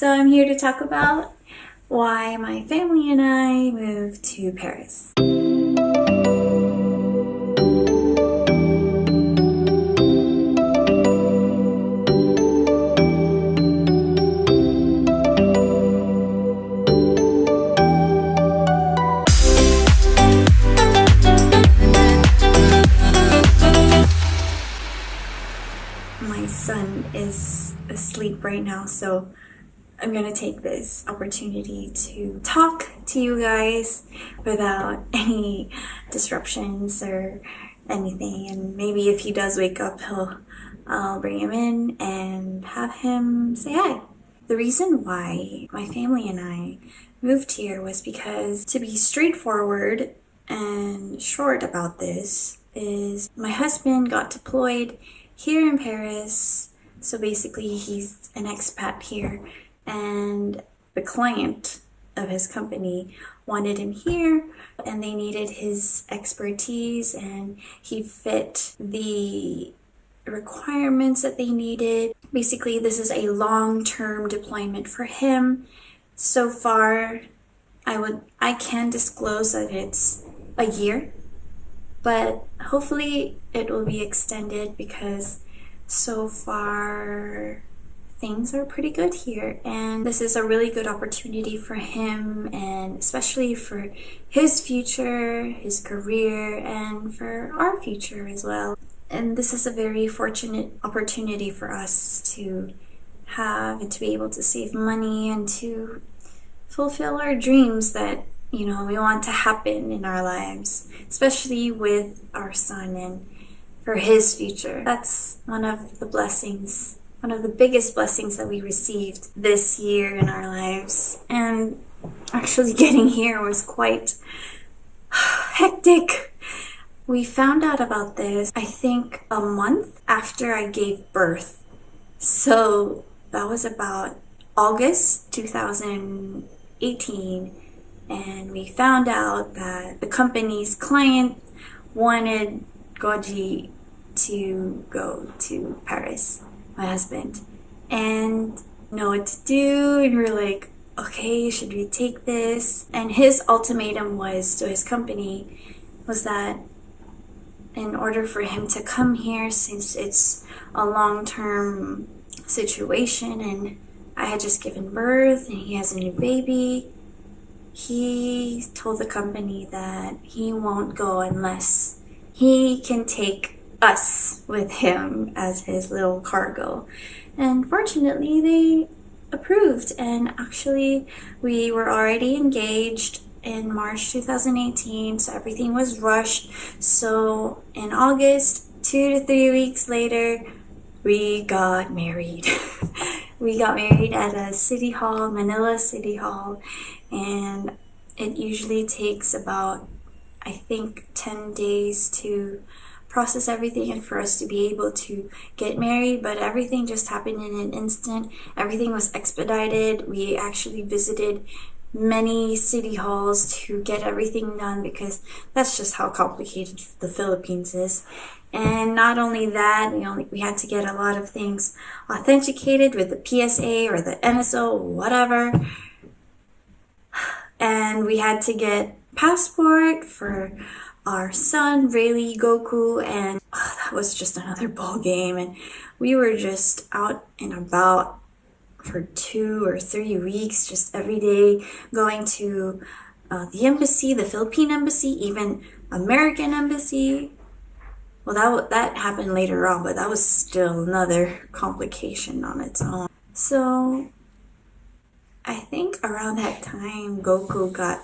So I'm here to talk about why my family and I moved to Paris. My son is asleep right now, so I'm gonna take this opportunity to talk to you guys without any disruptions or anything. And maybe if he does wake up, I'll bring him in and have him say hi. The reason why my family and I moved here was because, to be straightforward and short about this, is my husband got deployed here in Paris. So basically he's an expat here, and the client of his company wanted him here and they needed his expertise, and he fit the requirements that they needed. Basically, this is a long-term deployment for him. So far, I can disclose that it's a year, but hopefully it will be extended because so far things are pretty good here, and this is a really good opportunity for him, and especially for his future, his career, and for our future as well. And this is a very fortunate opportunity for us to have and to be able to save money and to fulfill our dreams that we want to happen in our lives, especially with our son and for his future. That's one of the blessings, one of the biggest blessings that we received this year in our lives. And actually getting here was quite hectic. We found out about this, I think, a month after I gave birth. So that was about August 2018. And we found out that the company's client wanted Goji to go to Paris, my husband, and know what to do. And we're like, okay, should we take this? And his ultimatum was to his company was that in order for him to come here, since it's a long-term situation and I had just given birth and he has a new baby, he told the company that he won't go unless he can take us with him as his little cargo. And fortunately they approved, and actually we were already engaged in March 2018, so everything was rushed. So in August, 2 to 3 weeks later, we got married. We got married at a city hall, Manila City Hall, and it usually takes about, I think, 10 days to process everything and for us to be able to get married, but everything just happened in an instant. Everything was expedited. We actually visited many city halls to get everything done because that's just how complicated the Philippines is. And not only that, we had to get a lot of things authenticated with the PSA or the NSO, whatever. And we had to get passport for our son, Rayleigh Goku, and that was just another ball game. And we were just out and about for 2 or 3 weeks, just every day, going to the embassy, the Philippine embassy, even American embassy. Well, that happened later on, but that was still another complication on its own. So I think around that time, Goku got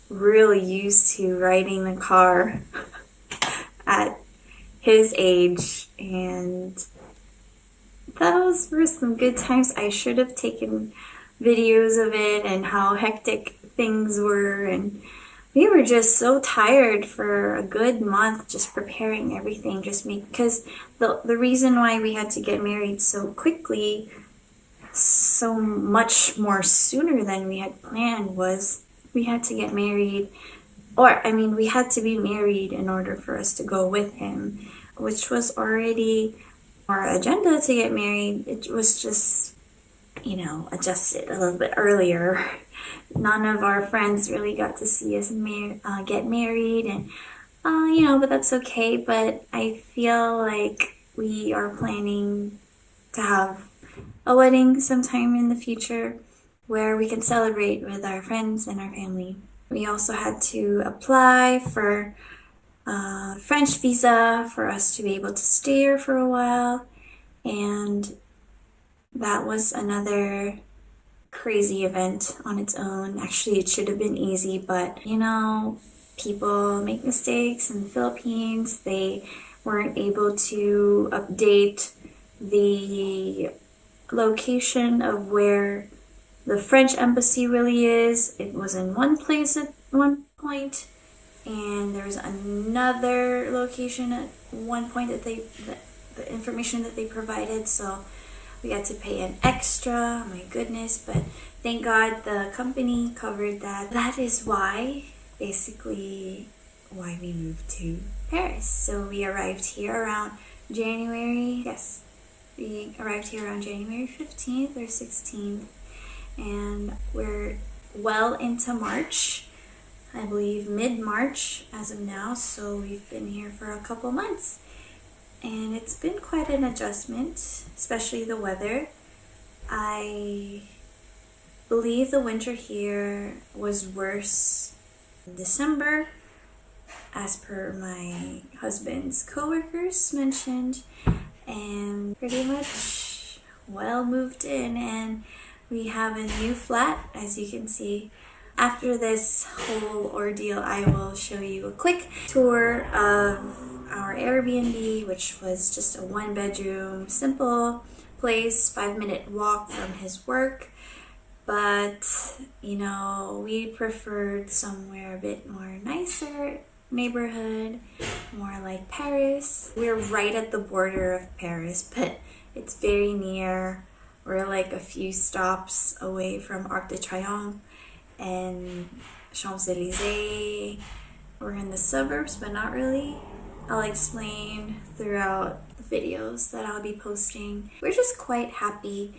really used to riding the car at his age, and those were some good times. I should have taken videos of it and how hectic things were, and we were just so tired for a good month just preparing everything, because the reason why we had to get married so quickly, so much more sooner than we had planned, was we had to get married, we had to be married in order for us to go with him, which was already our agenda to get married. It was just, adjusted a little bit earlier. None of our friends really got to see us get married, and but that's okay. But I feel like we are planning to have a wedding sometime in the future where we can celebrate with our friends and our family. We also had to apply for a French visa for us to be able to stay here for a while, and that was another crazy event on its own. Actually, it should have been easy, but people make mistakes in the Philippines. They weren't able to update the location of where the French embassy really is. It was in one place at one point, and there's another location at one point that the information that they provided, so we had to pay an extra. My goodness, but thank God the company covered that. That is basically why we moved to Paris. So we arrived here around January. Yes, we arrived here around January 15th or 16th, and we're well into March. I believe mid-March as of now, so we've been here for a couple months. And it's been quite an adjustment, especially the weather. I believe the winter here was worse in December, as per my husband's coworkers mentioned, and pretty much well moved in, and we have a new flat, as you can see. After this whole ordeal, I will show you a quick tour of our Airbnb, which was just a 1-bedroom, simple place, 5-minute walk from his work. But, we preferred somewhere a bit more nicer neighborhood, more like Paris. We're right at the border of Paris, but it's very near. We're like a few stops away from Arc de Triomphe and Champs-Élysées. We're in the suburbs, but not really. I'll explain throughout the videos that I'll be posting. We're just quite happy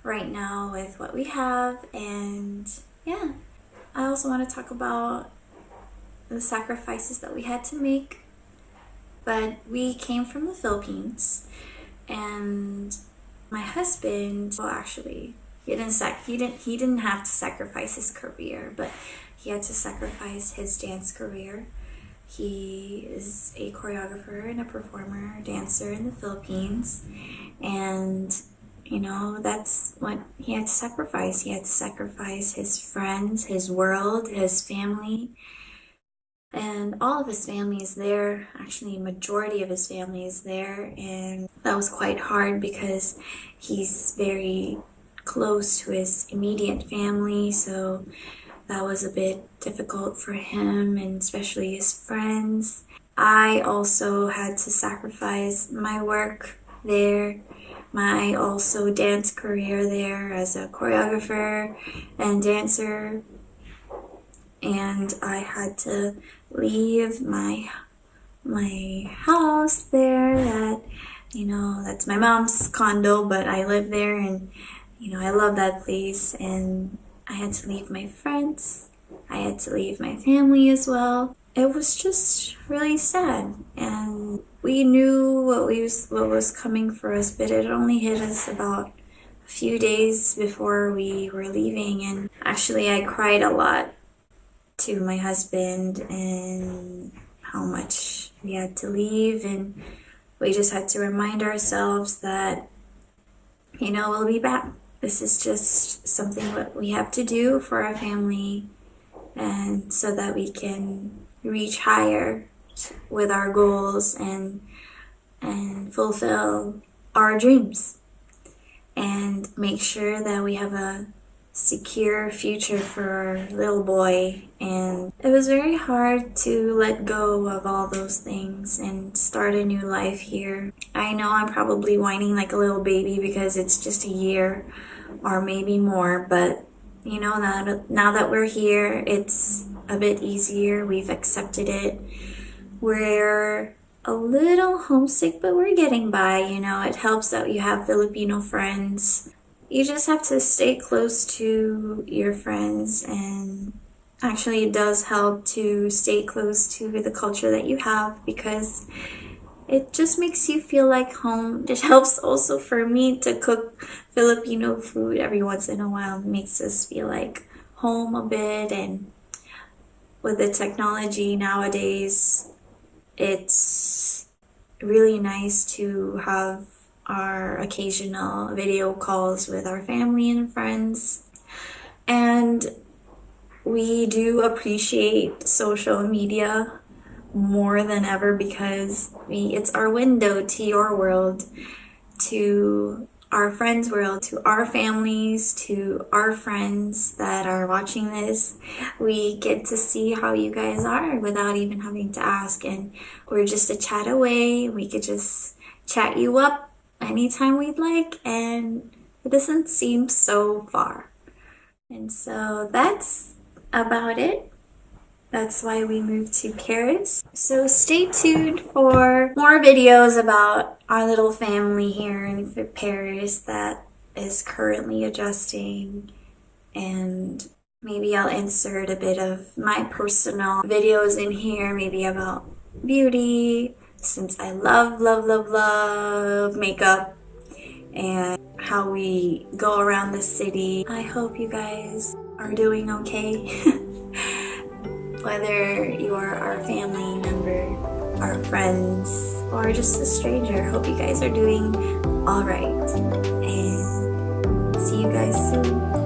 right now with what we have, and yeah. I also want to talk about the sacrifices that we had to make. But we came from the Philippines, and my husband, well, actually, he didn't have to sacrifice his career, but he had to sacrifice his dance career. He is a choreographer and a performer, dancer in the Philippines, and that's what he had to sacrifice. He had to sacrifice his friends, his world, his family, and all of his family is there. Actually, majority of his family is there, and that was quite hard because he's very close to his immediate family, so that was a bit difficult for him, and especially his friends. I also had to sacrifice my work there, my also dance career there as a choreographer and dancer, and I had to leave my house there. That's my mom's condo, but I live there, and I love that place, and I had to leave my friends. I had to leave my family as well. It was just really sad, and we knew what was coming for us, but it only hit us about a few days before we were leaving. And actually, I cried a lot to my husband and how much we had to leave, and we just had to remind ourselves that we'll be back. This is just something that we have to do for our family, and so that we can reach higher with our goals and fulfill our dreams and make sure that we have a secure future for our little boy. And it was very hard to let go of all those things and start a new life here. I know I'm probably whining like a little baby because it's just a year or maybe more, but now that we're here, it's a bit easier. We've accepted it. We're a little homesick, but we're getting by. It helps that you have Filipino friends. you just have to stay close to your friends, and actually it does help to stay close to the culture that you have because it just makes you feel like home. It helps also for me to cook Filipino food every once in a while. It makes us feel like home a bit, and with the technology nowadays, it's really nice to have our occasional video calls with our family and friends. And we do appreciate social media more than ever because it's our window to your world, to our friends' world, to our families, to our friends that are watching this. We get to see how you guys are without even having to ask, and we're just a chat away. We could just chat you up anytime we'd like, and it doesn't seem so far. And so that's about it. That's why we moved to Paris. So stay tuned for more videos about our little family here in Paris that is currently adjusting. And maybe I'll insert a bit of my personal videos in here, maybe about beauty, since I love, love, love, love makeup, and how we go around the city. I hope you guys are doing okay. Whether you are our family member, our friends, or just a stranger, hope you guys are doing all right. And see you guys soon.